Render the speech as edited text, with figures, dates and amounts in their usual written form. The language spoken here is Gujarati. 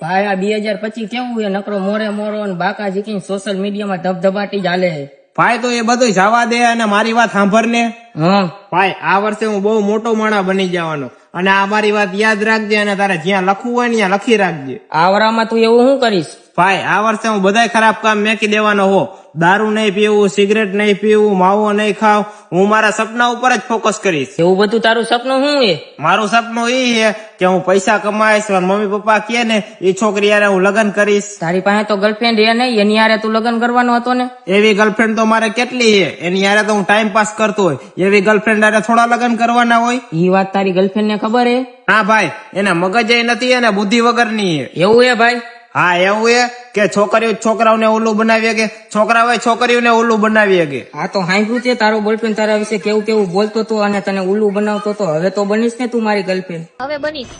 ભાઈ આ 2025 કેવું છે, નકરો મોરે મોરો અને બાકા જીકીને સોશિયલ મીડિયામાં ધબધબાટી ચાલે છે. ભાઈ તો એ બધું જવા દે અને મારી વાત સાંભળ ને. હા ભાઈ આ વર્ષે હું બહુ મોટો માણસ બની જવાનો, અને આ મારી વાત યાદ રાખજે, અને તારે જ્યાં લખવું હોય ને ત્યાં લખી રાખજે. આવરામાં તું એવું શું કરીશ? ભાઈ આ વર્ષે હું બધાય ખરાબ કામ મેકી દેવાનો હો. દારૂ નહીં પીવું, સિગરેટ નહીં પીવું, માવો નહીં ખાવ. હું મારા સપના ઉપર જ ફોકસ કરીશ. એવું બધું તારું સપનું શું છે? મારું સપનું એ છે કે હું પૈસા કમાઈશ, મમ્મી પપ્પા કહે ને એ છોકરી હારે હું લગ્ન કરીશ. તારી પાસે તો ગર્લફ્રેન્ડ એ નહીં, એની હારે તું લગ્ન કરવાનો હતો ને? એવી ગર્લફ્રેન્ડ તો મારે કેટલી છે, એની હારે તો હું ટાઈમ પાસ કરતો હોય. એવી ગર્લફ્રેન્ડ હારે થોડા લગ્ન કરવાના હોય? ઈ વાત તારી ગર્લફ્રેન્ડ ને ખબર હે? હા ભાઈ, એને મગજ નથી અને બુદ્ધિ વગરની છે. એવું હે ભાઈ? હા એવું છે કે છોકરીઓ છોકરાઓને ઓલું બનાવી શકે, છોકરાઓ છોકરીઓને ઓલું બનાવી શકે. આ તો સાંભળ્યું છે, તારો બોયફ્રેન્ડ તારા વિશે કેવું કેવું બોલતો હતો અને તને ઉલ્લુ બનાવતો હતો. હવે તો બનીશ ને તું મારી ગર્લફ્રેન્ડ? હવે બનીશ.